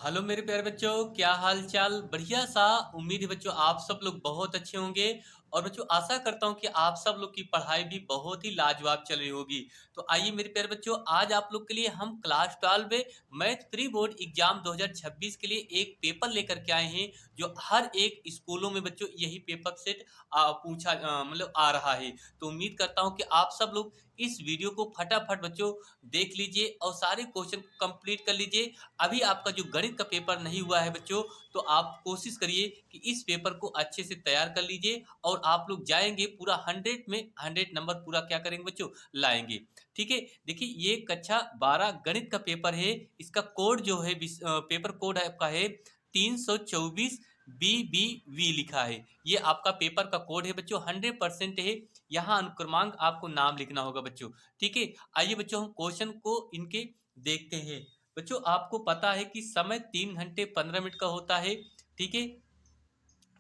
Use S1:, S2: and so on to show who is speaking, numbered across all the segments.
S1: Hello मेरे प्यारे बच्चों, क्या हाल चाल। बढ़िया सा। उम्मीद है बच्चों आप सब लोग बहुत अच्छे होंगे। और बच्चों आशा करता हूं कि आप सब लोग की पढ़ाई भी बहुत ही लाजवाब चल रही होगी। तो आइए मेरे प्यारे बच्चों, आज आप लोग के लिए हम क्लास 12 में मैथ प्री बोर्ड एग्जाम 2026 के लिए एक पेपर लेकर के आए हैं। जो हर एक स्कूलों में बच्चों यही पेपर सेट पूछा मतलब आ रहा है। तो उम्मीद करता हूं कि आप सब लोग इस वीडियो को फटाफट बच्चों देख लीजिए और सारे क्वेश्चन कंप्लीट कर लीजिए। अभी आपका जो गणित का पेपर नहीं हुआ है बच्चों, तो आप कोशिश करिए कि इस पेपर को अच्छे से तैयार कर लीजिए और आप लोग जाएंगे पूरा 100 में 100 नंबर पूरा क्या करेंगे बच्चों, लाएंगे। ठीक है। देखिए ये कक्षा 12 गणित का पेपर है। इसका कोड जो है पेपर कोड आपका है 324 BBV लिखा है। ये आपका पेपर का कोड है बच्चों, 100% है। यहाँ अनुक्रमांक आपको नाम लिखना होगा बच्चों। ठीक है। आइए बच्चों हम क्वेश्चन को इनके देखते हैं। बच्चों आपको पता है कि समय 3 घंटे 15 मिनट का होता है। ठीक है।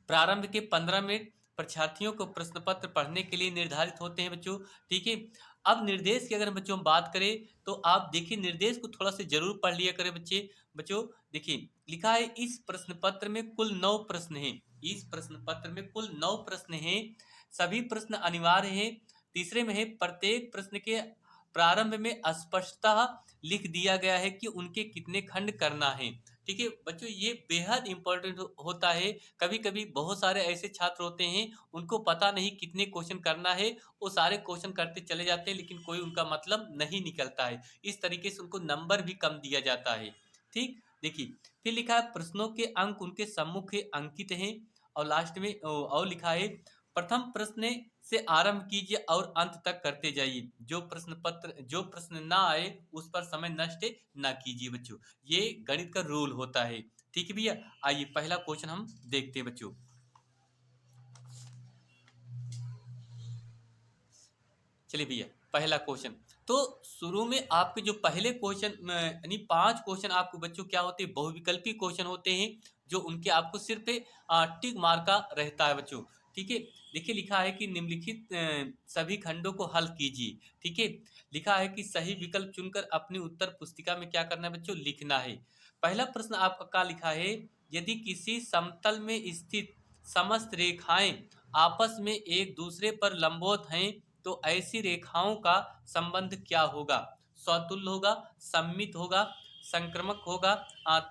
S1: प्रारंभ के 15 मिनट परीक्षार्थियों को प्रश्न पत्र पढ़ने के लिए निर्धारित होते हैं बच्चों। ठीक है। अब निर्देश की अगर बच्चों हम बात करें तो आप देखिए निर्देश को थोड़ा सा जरूर पढ़ लिया करें बच्चे। बच्चों देखिए लिखा है इस प्रश्न पत्र में कुल 9 प्रश्न हैं। इस प्रश्न पत्र में कुल 9 प्रश्न हैं। सभी प्रश्न अनिवार्य हैं। तीसरे में है प्रत्येक प्रश्न के प्रारंभ में स्पष्टतः लिख दिया गया है कि उनके कितने खंड करना है। ठीक है बच्चों, ये बेहद इंपॉर्टेंट होता है। कभी कभी बहुत सारे ऐसे छात्र होते हैं, उनको पता नहीं कितने क्वेश्चन करना है, वो सारे क्वेश्चन करते चले जाते हैं लेकिन कोई उनका मतलब नहीं निकलता है। इस तरीके से उनको नंबर भी कम दिया जाता है। ठीक। देखिए फिर लिखा है प्रश्नों के अंक उनके सम्मुख अंकित हैं। और लास्ट में और लिखा है प्रथम प्रश्न से आरंभ कीजिए और अंत तक करते जाइए। जो प्रश्न ना आए उस पर समय नष्ट ना कीजिए बच्चों। ये गणित का रूल होता है। ठीक है भैया। आइए पहला क्वेश्चन हम देखते हैं बच्चों। चलिए भैया पहला क्वेश्चन। तो शुरू में आपके जो पहले क्वेश्चन यानी 5 क्वेश्चन आपको बच्चों क्या होते हैं, बहुविकल्पी क्वेश्चन होते हैं। जो उनके आपको सिर्फ टिक मार्क का रहता है बच्चों। ठीक है। देखिए लिखा है कि निम्नलिखित सभी खंडों को हल कीजिए। ठीक है। लिखा है कि सही विकल्प चुनकर अपनी उत्तर पुस्तिका में क्या करना है बच्चों, लिखना है। पहला प्रश्न आपका क्या लिखा है, यदि किसी समतल में स्थित समस्त रेखाएं आपस में एक दूसरे पर लंबवत हैं तो ऐसी रेखाओं का संबंध क्या होगा। स्वतुल्य होगा, सममित होगा, संक्रमक होगा,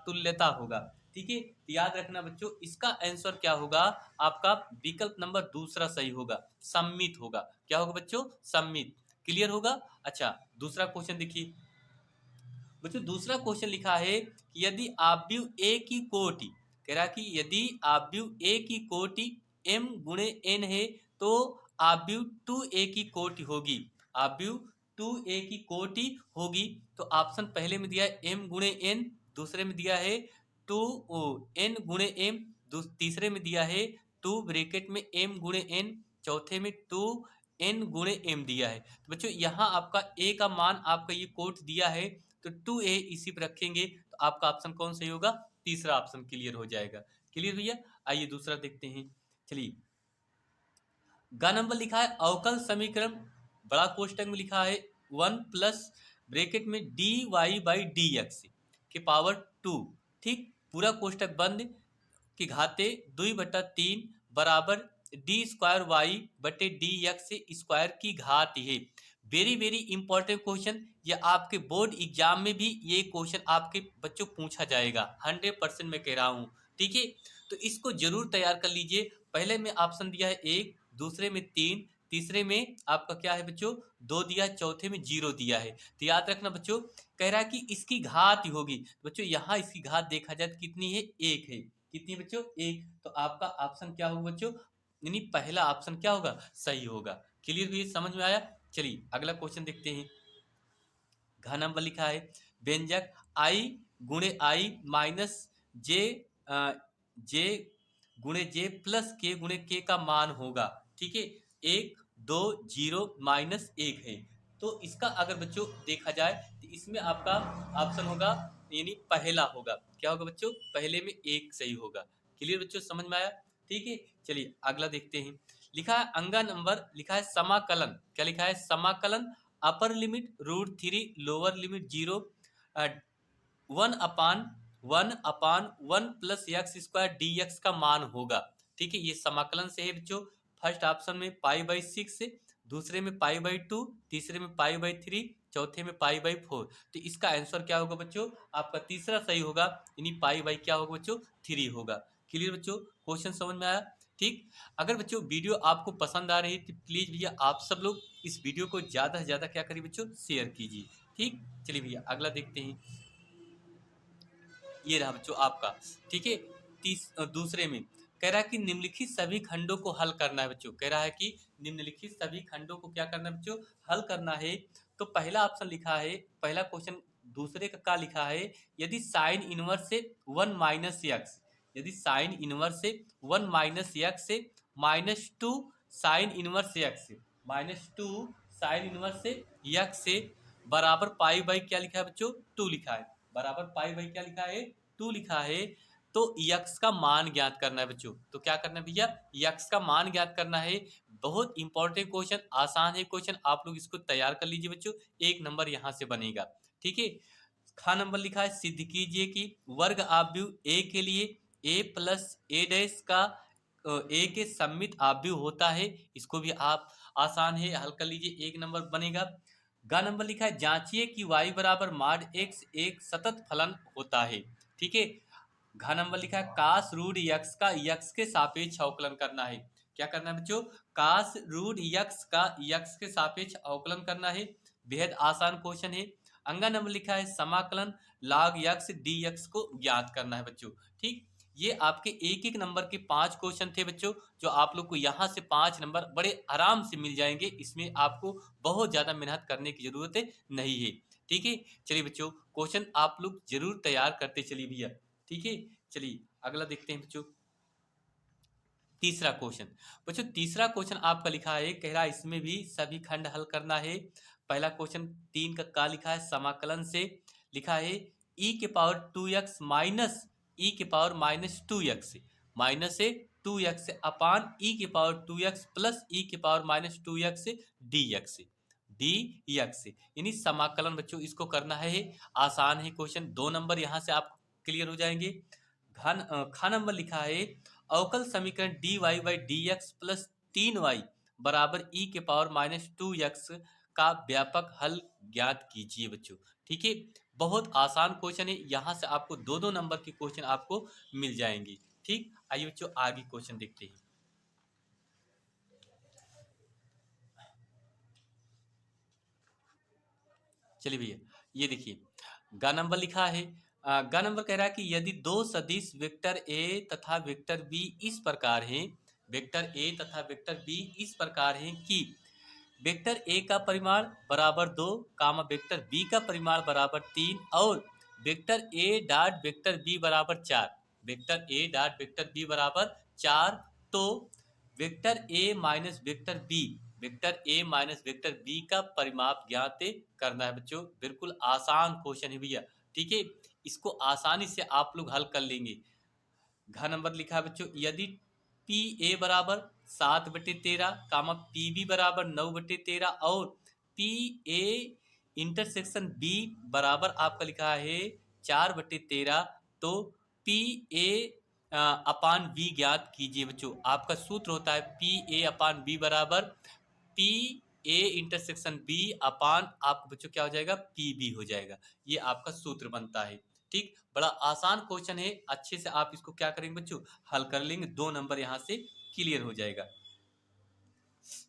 S1: तुल्यता होगा। ठीक है। याद रखना बच्चों इसका आंसर क्या होगा, आपका विकल्प नंबर दूसरा सही होगा, सम्मित होगा। क्या होगा बच्चों, सम्मित। क्लियर होगा। अच्छा दूसरा क्वेश्चन देखिए बच्चों। दूसरा क्वेश्चन लिखा है कि यदि आव्यूह ए की कोटि, कह रहा कि यदि आव्यूह ए की कोटि m गुणे n है तो आव्यूह 2a की कोटि होगी। आव्यूह 2a की कोटि होगी। तो ऑप्शन पहले में दिया है m गुणे n, दूसरे में दिया है 2 n गुणे m, तीसरे में दिया है 2 ब्रैकेट में m गुणे n, चौथे में 2 n गुणे m दिया है। तो बच्चों यहाँ आपका a का मान आपका ये कोट दिया है, तो 2a इसी पर रखेंगे तो आपका ऑप्शन कौन सही होगा, तीसरा ऑप्शन क्लियर हो जाएगा। क्लियर भैया। आइए दूसरा देखते हैं। चलिए ग नंबर लिखा है अवकल समीकरण, बड़ा कोष्टक में लिखा है 1 प्लस ब्रैकेट में d y by d x के पावर 2। ठीक। पूरा कोष्टक बंद की घाते 2/3 बराबर डी स्क्वायर वाई बटे डी एक्स स्क्वायर की घात है। Very very important question. ये आपके बोर्ड एग्जाम में भी ये क्वेश्चन आपके बच्चों पूछा जाएगा, 100% मैं कह रहा हूँ। ठीक है। तो इसको जरूर तैयार कर लीजिए। पहले में ऑप्शन दिया है 1, दूसरे में 3, तीसरे में आपका क्या है बच्चों 2 दिया, चौथे में 0 दिया है। तो याद रखना बच्चों, कह रहा है कि इसकी घात होगी। तो बच्चों यहाँ इसकी घात देखा जाए तो कितनी है, 1 है। कितनी बच्चों, 1। तो आपका ऑप्शन क्या होगा बच्चों, यानी पहला ऑप्शन क्या होगा, सही होगा। क्लियर हुई, समझ में आया। चलिए अगला क्वेश्चन देखते हैं। घ नंबर लिखा है व्यंजक आई गुणे आई माइनस जे जे गुणे जे प्लस के गुणे के का मान होगा। ठीक है। 1 2 0 माइनस 1 है। तो इसका अगर बच्चों देखा जाए तो इसमें आपका ऑप्शन होगा यानी पहला होगा। क्या होगा बच्चों, पहले में 1 सही होगा। क्लियर बच्चों, समझ में आया। ठीक है। चलिए अगला देखते हैं। लिखा है अंगा नंबर लिखा है समाकलन, क्या लिखा है, समाकलन upper limit √3 lower limit 0 1/√3 1/1 plus x square D x का मान होगा। ठीक है, ये समाकलन से है बच्चों। फर्स्ट ऑप्शन में पाई/6, दूसरे में पाई/2, तीसरे में पाई/3, चौथे में पाई/4। तो इसका आंसर क्या होगा बच्चों? आपका तीसरा सही होगा, यानी पाई क्या होगा बच्चों? 3 होगा। क्लियर बच्चों? क्वेश्चन समझ में आया? ठीक। अगर बच्चों वीडियो आपको पसंद आ रही है तो प्लीज भैया आप सब लोग इस वीडियो को ज्यादा से ज्यादा क्या करिए बच्चों? शेयर कीजिए। ठीक, चलिए भैया अगला देखते हैं। ये रहा बच्चों आपका। ठीक है, दूसरे में कह रहा है कि निम्नलिखित सभी खंडों को हल करना है बच्चों। कह रहा है कि निम्नलिखित सभी खंडों को क्या करना है बच्चों? हल करना है। तो पहला ऑप्शन लिखा है, पहला क्वेश्चन दूसरे का क्या लिखा है? यदि साइन इनवर्स से 1 माइनस एक्स, यदि साइन इनवर्स से 1 माइनस एक्स से -2 साइन इनवर्स एक्स से -2 साइन इनवर्स से एक्स से बराबर पाई क्या लिखा है बच्चों? 2 लिखा है। बराबर पाई क्या लिखा है? 2 लिखा है। तो यक्स का मान ज्ञात करना है बच्चों। तो क्या करना है भैया? यक्स का मान ज्ञात करना है। बहुत इंपॉर्टेंट क्वेश्चन, आसान है क्वेश्चन, आप लोग इसको तैयार कर लीजिए बच्चों, 1 नंबर यहाँ से बनेगा। ठीक है, खा नंबर लिखा है, सिद्ध कीजिए कि वर्ग आव्यूह ए के लिए ए प्लस ए डैश का ए के सम्मित आव्यूह होता है। इसको भी आप आसान है, हल कर लीजिए, 1 नंबर बनेगा। गा नंबर लिखा है, जांचिए कि y बराबर माड x एक सतत फलन होता है। ठीक है। घ नंबर लिखा है, कास रूट यक्स का यक्स के सापेक्ष अवकलन करना है। क्या करना है बच्चों? कास रूट यक्स का यक्स के सापेक्ष अवकलन करना है। बेहद आसान क्वेश्चन है। अंगा नंबर लिखा है, समाकलन log यक्स डी यक्स को ज्ञात करना है बच्चों। ठीक, ये आपके एक एक नंबर के 5 क्वेश्चन थे बच्चों, जो आप लोग को यहाँ से 5 नंबर बड़े आराम से मिल जाएंगे। इसमें आपको बहुत ज्यादा मेहनत करने की जरूरत नहीं है। ठीक है, चलिए बच्चों क्वेश्चन आप लोग जरूर तैयार करते चलिए भैया। ठीक है, चलिए अगला देखते हैं बच्चों। तीसरा क्वेश्चन बच्चों, तीसरा क्वेश्चन आपका लिखा है, कह रहा है इसमें भी सभी खंड हल करना है। पहला क्वेश्चन 3 का क्या लिखा है? समाकलन से लिखा है e के पावर 2x माइनस e के पावर -2x माइनस से 2x अपान e के पावर 2x प्लस e के पावर -2x dx dx, यानी समाकलन बच्चों इसको करना है। आसान है क्वेश्चन, 2 नंबर यहाँ से आप क्लियर हो जाएंगे। खा नंबर लिखा है, अवकल समीकरण dy by d x plus 3y बराबर e के पावर -2x का व्यापक हल ज्ञात कीजिए बच्चों। ठीक है, बहुत आसान क्वेश्चन है, यहाँ से आपको 2-2 नंबर के क्वेश्चन आपको मिल जाएंगे। ठीक, आइए बच्चों आगे क्वेश्चन देखते हैं। चलिए भैया ये देखिए, गा नंबर लिखा है, गा नंबर कह रहा है कि यदि दो सदिश वेक्टर ए तथा वेक्टर बी इस प्रकार हैं, वेक्टर ए तथा वेक्टर बी इस प्रकार हैं कि वेक्टर ए का परिमाण बराबर 2 कामा वेक्टर बी का परिमाण बराबर 3 और vector a dot vector b बराबर 4, vector a dot vector b बराबर 4, तो वेक्टर ए माइनस वेक्टर बी, वेक्टर ए माइनस वेक्टर बी का परिमाप ज्ञात करना है बच्चों। बिल्कुल आसान क्वेश्चन है भैया। ठीक है, इसको आसानी से आप लोग हल कर लेंगे। घ नंबर लिखा है बच्चों, यदि पी ए बराबर 7/13 कामा पी बी बराबर 9/13 और पी ए इंटरसेक्शन बी बराबर आपका लिखा है 4/13, तो पी ए अपान बी ज्ञात कीजिए बच्चों। आपका सूत्र होता है पी ए अपान बी बराबर पी ए इंटरसेक्शन बी अपान आपका बच्चों क्या हो जाएगा? पी बी हो जाएगा। ये आपका सूत्र बनता है। ठीक, बड़ा आसान क्वेश्चन है, अच्छे से आप इसको क्या करेंगे बच्चों? हल कर लेंगे, 2 नंबर यहाँ से क्लियर हो जाएगा।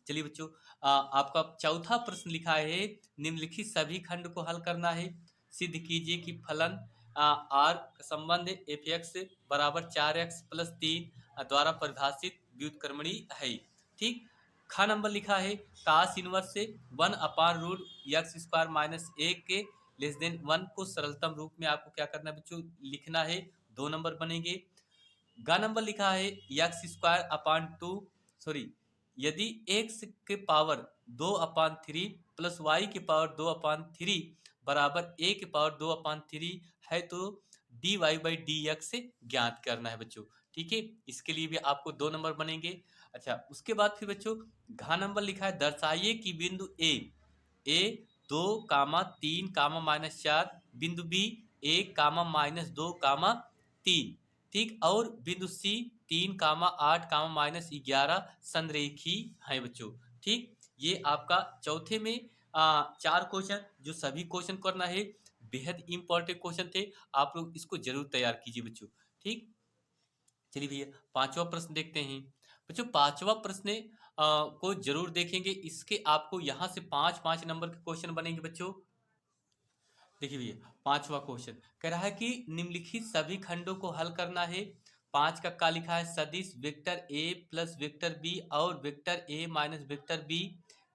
S1: चलिए बच्चों, आपका चौथा प्रश्न लिखा है, निम्नलिखित सभी खंड को हल करना है। सिद्ध कीजिए कि फलन आर संबंध एफ एक्स बराबर 4x प्लस 3 द्वारा परिभाषित व्युत्क्रमणी है। ठीक, खा नंबर लिखा है, कास इनवर्स से 1/√x² माइनस 1 के लेस देन 1 को सरलतम रूप में आपको क्या करना है बच्चों? लिखना है, 2 नंबर बनेंगे। गा नंबर लिखा है, x² सॉरी यदि x के पावर 2/3 प्लस y के पावर 2/3 बराबर a के पावर 2/3 है, तो dy बाई डी एक्स ज्ञात करना है बच्चों। ठीक है, इसके लिए भी आपको 2 नंबर बनेंगे। अच्छा, उसके बाद फिर बच्चों घा नंबर लिखा है, दर्शाइए कि बिंदु ए 2, 3, -4 बिंदु बी 1 कामा माइनस 2 कामा 3, ठीक। और बिंदु सी 3 कामा 8 कामा माइनस 11 संरेखी है बच्चों, ठीक। ये आपका चौथे में 4 क्वेश्चन जो सभी क्वेश्चन करना है, बेहद इंपॉर्टेंट क्वेश्चन थे, आप लोग इसको जरूर तैयार कीजिए बच्चों, ठीक। चलिए भैया पांचवा प्रश्न देखते हैं बच्चों। पांचवा प्रश्न को जरूर देखेंगे, इसके आपको यहाँ से 5-5 नंबर के क्वेश्चन बनेंगे बच्चों। देखिए भैया पांचवा क्वेश्चन कह रहा है कि निम्नलिखित सभी खंडों को हल करना है। 5 का लिखा है सदिश vector A plus vector B और वेक्टर ए माइनस वेक्टर बी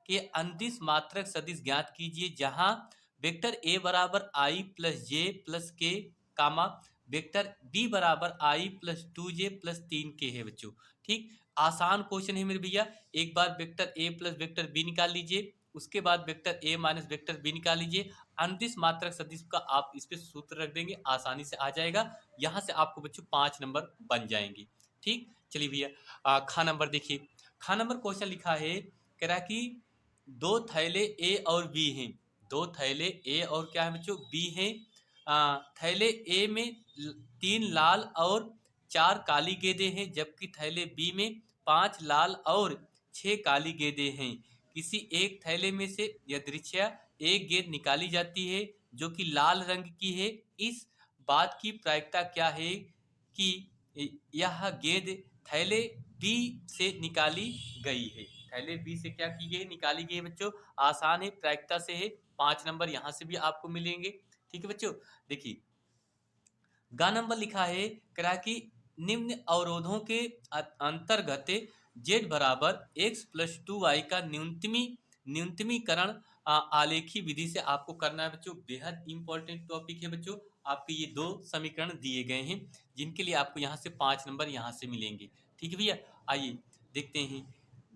S1: के अनदिश मात्रक सदिश ज्ञात कीजिए, जहां वेक्टर ए बराबर आई प्लस जे प्लस के कामा वेक्टर बी बराबर आई प्लस 2 जे प्लस 3 के है बच्चों, ठीक। आसान क्वेश्चन है मेरे भैया। एक बार vector A plus vector B निकाल लीजिए, उसके बाद वेक्टर ए माइनस वेक्टर बी निकाल लीजिए, अनदिश मात्रक सदिश का आप इस पे सूत्र रख देंगे, आसानी से आ जाएगा। यहाँ से आपको बच्चों 5 नंबर बन जाएंगे, ठीक। चलिए भैया खा नंबर देखिए। खा नंबर क्वेश्चन लिखा है, कह रहा है कि 2 थैले ए और बी हैं। 2 थैले ए और क्या है बच्चों, बी हैं। थैले ए में 3 लाल और 4 काली गेंदे हैं, जबकि थैले बी में 5 लाल और 6 काली गेंदे हैं। किसी एक थैले में से यदृच्छया एक गेंद निकाली जाती है जो कि लाल रंग की है। इस बात की प्रायिकता क्या है कि यह गेंद थैले बी से निकाली गई है। थैले बी से क्या की गई, निकाली गई है बच्चों। आसान है, प्रायिकता से है। 5 नंबर यहाँ से भी आपको मिलेंगे, ठीक है बच्चों। देखिए ग नंबर लिखा है, करा कि निम्न अवरोधों के अंतर्गत z बराबर x प्लस 2y का न्यूनतमीकरण आलेखी विधि से आपको करना है बच्चों। बेहद इंपॉर्टेंट टॉपिक है बच्चों। आपके ये 2 समीकरण दिए गए हैं, जिनके लिए आपको यहाँ से 5 नंबर यहाँ से मिलेंगे, ठीक है भैया। आइए देखते हैं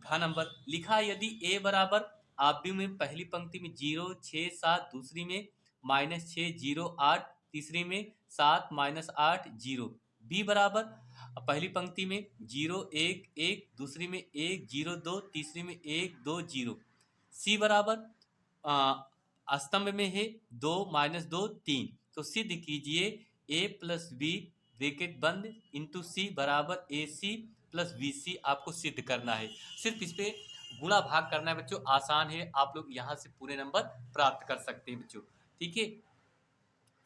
S1: घ नंबर लिखा है, यदि a बराबर आप भी में पहली पंक्ति में 0 6 7, दूसरी में -6 0 8, तीसरी में 7 -8 0, बी बराबर पहली पंक्ति में 0 1 1, दूसरी में 1 0 2, तीसरी में 1 2 0, सी बराबर स्तंभ में है 2 -2 3। तो सिद्ध कीजिए a प्लस बी ब्रैकेट बंद इंटू सी बराबर ए सी प्लस बी सी, आपको सिद्ध करना है। सिर्फ इस पे गुणा भाग करना है बच्चों, आसान है। आप लोग यहाँ से पूरे नंबर प्राप्त कर सकते हैं बच्चों, ठीक है।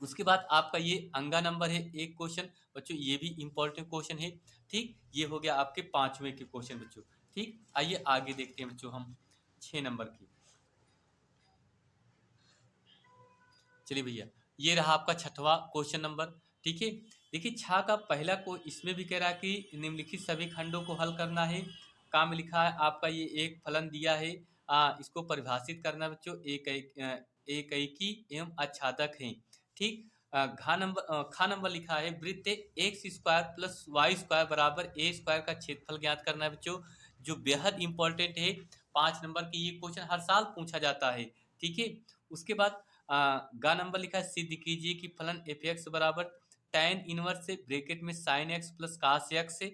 S1: उसके बाद आपका ये अंगा नंबर है एक क्वेश्चन बच्चों, ये भी इंपॉर्टेंट क्वेश्चन है, ठीक। ये हो गया आपके 5वें के क्वेश्चन बच्चों, ठीक। आइए आगे देखते हैं बच्चों हम 6 नंबर की। चलिए भैया ये रहा आपका 6वां क्वेश्चन नंबर, ठीक है। देखिए छा का पहला को इसमें भी कह रहा है कि निम्नलिखित सभी खंडों को हल करना है। काम लिखा है आपका ये एक फलन दिया है, इसको परिभाषित करना बच्चों। एकैकी एवं आच्छादक है, ठीक। खा नंबर लिखा है, वृत्त x square plus y square बराबर ए स्क्वायर का क्षेत्रफल ज्ञात करना है बच्चों, जो बेहद इंपॉर्टेंट है। 5 नंबर की ये क्वेश्चन हर साल पूछा जाता है, ठीक है। उसके बाद गा नंबर लिखा है, सिद्ध कीजिए कि फलन एफ एक्स बराबर tan इनवर्स से ब्रैकेट में sin x plus cos x से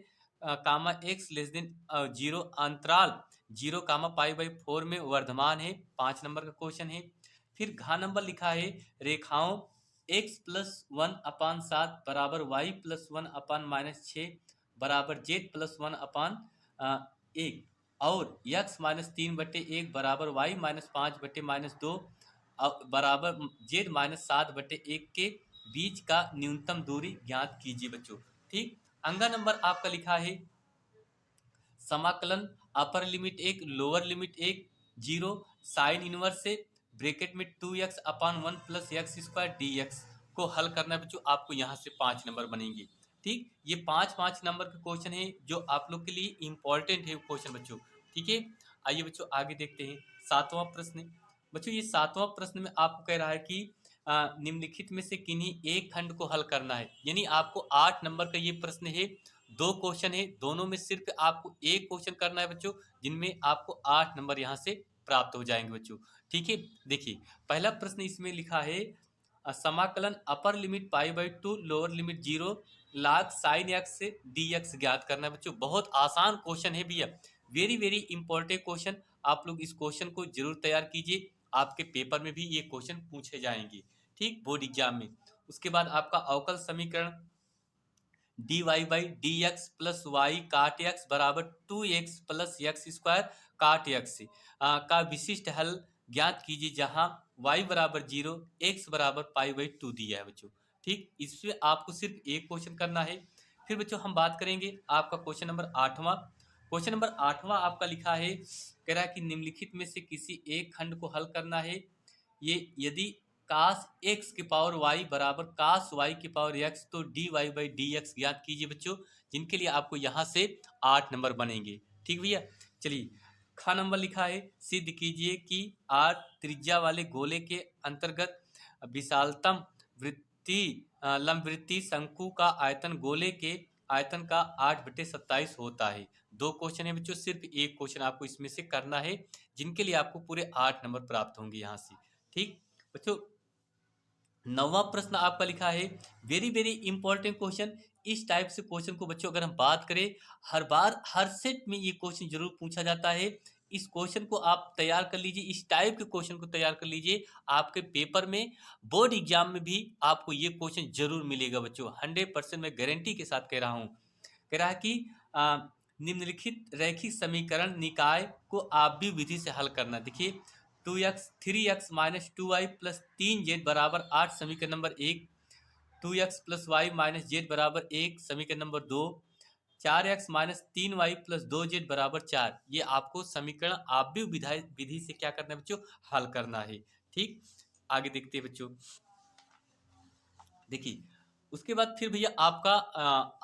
S1: कामा एक्स लेस देन 0 अंतराल 0 कामा π/4 में वर्धमान है। 5 नंबर का क्वेश्चन है। फिर घा नंबर लिखा है, रेखाओं x प्लस 1/7 बराबर y प्लस 1/-6 बराबर z प्लस 1/1 और x माइनस 3/1 बराबर y माइनस 5/-2 बराबर z माइनस 7/1 के बीच का न्यूनतम दूरी ज्ञात कीजिए बच्चों, ठीक। अंगा नंबर आपका लिखा है, समाकलन upper limit 1 lower limit 1 0 sine inverse से ब्रैकेट में 2x/1 plus x square dx को हल करना है बच्चों। आपको यहाँ से 5 नंबर बनेंगे, ठीक। ये 5 नंबर के क्वेश्चन है जो आप लोग के लिए इंपॉर्टेंट है क्वेश्चन बच्चों, ठीक है। आइए बच्चों आगे देखते हैं 7वां प्रश्न। बच्चों ये 7वां प्रश्न में आपको कह रहा है कि निम्नलिखित में से किन्हीं एक खंड को हल करना है। यानी आपको 8 नंबर का ये प्रश्न है, 2 क्वेश्चन है, दोनों में सिर्फ आपको एक क्वेश्चन करना है बच्चों, जिनमें आपको 8 नंबर यहाँ से प्राप्त हो जाएंगे बच्चों, ठीक है। देखिए पहला प्रश्न इसमें लिखा है, समाकलन upper limit π/2 lower limit 0 log sin x से dx ज्ञात करना है बच्चों। बहुत आसान क्वेश्चन है भैया, वेरी वेरी इंपॉर्टेंट क्वेश्चन। आप लोग इस क्वेश्चन को जरूर तैयार कीजिए, आपके पेपर में भी ये क्वेश्चन पूछे जाएंगे, ठीक, बोर्ड एग्जाम में। उसके बाद आपका अवकल समीकरण dy by d x plus y cot x बराबर 2x plus x square cot x का विशिष्ट हल ज्ञात कीजिए जहां y बराबर 0, x बराबर पाई बाई 2 दिया है बच्चों। ठीक, इसमें आपको सिर्फ एक क्वेश्चन करना है। फिर बच्चों हम बात करेंगे आपका क्वेश्चन नंबर 8वां। क्वेश्चन नंबर 8वां आपका लिखा है, कह रहा है कि निम्नलिखित में से किसी एक खंड को हल करना है। ये यदि कास एक्स की पावर वाई बराबर कास वाई की पावर एक्स, तो d y by d x ज्ञात कीजिए बच्चों, जिनके लिए आपको यहाँ से 8 नंबर बनेंगे। ठीक भैया, चलिए खा नंबर लिखा है, सिद्ध कीजिए कि आर त्रिज्या वाले गोले के अंतर्गत विशालतम वृत्ति लंबवृत्ति शंकु का आयतन गोले के आयतन का 8/27 होता है। 2 क्वेश्चन है बच्चों, सिर्फ एक क्वेश्चन आपको इसमें से करना है, जिनके लिए आपको पूरे 8 नंबर प्राप्त होंगे यहाँ से। ठीक बच्चों, 9वां प्रश्न आपका लिखा है, वेरी वेरी इंपॉर्टेंट क्वेश्चन। इस टाइप से क्वेश्चन को बच्चों अगर हम बात करें, हर बार हर सेट में ये क्वेश्चन जरूर पूछा जाता है। इस क्वेश्चन को आप तैयार कर लीजिए, इस टाइप के क्वेश्चन को तैयार कर लीजिए, आपके पेपर में बोर्ड एग्जाम में भी आपको ये क्वेश्चन जरूर मिलेगा बच्चों। 100% मैं गारंटी के साथ कह रहा हूँ। कह रहा है कि निम्नलिखित रैखिक समीकरण निकाय को आप भी विधि से हल करना। देखिए 2x 3x minus 2y plus 3z बराबर 8 समीकरण number 1, 2x plus y minus z बराबर 1 समीकरण number 2, 4x minus 3y plus 2z बराबर 4। ये आपको समीकरण आप भी विधि से क्या करना है बच्चों, हल करना है। ठीक, आगे देखते हैं बच्चों। देखिए उसके बाद फिर भैया आपका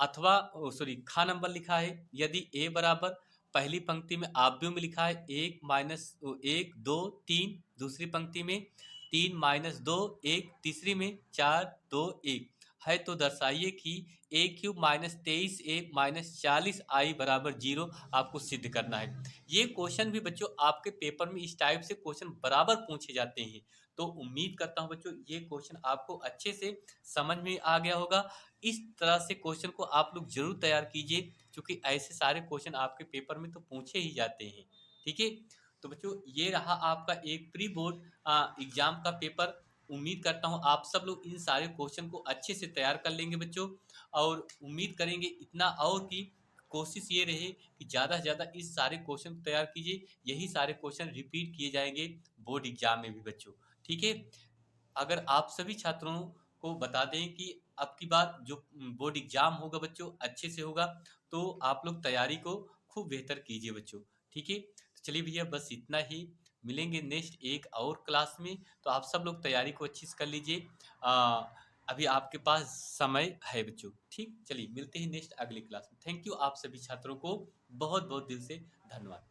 S1: अथवा सॉरी खा नंबर लिखा है, यदि ए बराबर पहली पंक्ति में आव्यूह में लिखा है 1 माइनस 1 2 3, दूसरी पंक्ति में 3 माइनस 2 1, तीसरी में 4 2 1 है, तो दर्शाइए कि ए cube minus 23a minus 40i बराबर 0 आपको सिद्ध करना है। ये क्वेश्चन भी बच्चों आपके पेपर में इस टाइप से क्वेश्चन बराबर पूछे जाते हैं। तो उम्मीद करता हूं बच्चों ये क्वेश्चन आपको अच्छे से समझ में आ गया होगा। इस तरह से क्वेश्चन को आप लोग जरूर तैयार कीजिए, क्योंकि ऐसे सारे क्वेश्चन आपके पेपर में तो पूछे ही जाते हैं। ठीक है, तो बच्चों ये रहा आपका एक प्री बोर्ड एग्जाम का पेपर। उम्मीद करता हूँ आप सब लोग इन सारे क्वेश्चन को अच्छे से तैयार कर लेंगे बच्चों, और उम्मीद करेंगे इतना और कि कोशिश ये रहे कि ज़्यादा से ज़्यादा इस सारे क्वेश्चन को तैयार कीजिए। यही सारे क्वेश्चन रिपीट किए जाएंगे बोर्ड एग्जाम में भी बच्चों। ठीक है, अगर आप सभी छात्रों को बता दें कि अब की बार जो बोर्ड एग्जाम होगा बच्चों अच्छे से होगा, तो आप लोग तैयारी को खूब बेहतर कीजिए बच्चों। ठीक है, तो चलिए भैया बस इतना ही, मिलेंगे नेक्स्ट एक और क्लास में। तो आप सब लोग तैयारी को अच्छी से कर लीजिए, अभी आपके पास समय है बच्चों। ठीक, चलिए मिलते हैं नेक्स्ट अगली क्लास में। थैंक यू आप सभी छात्रों को बहुत बहुत दिल से धन्यवाद।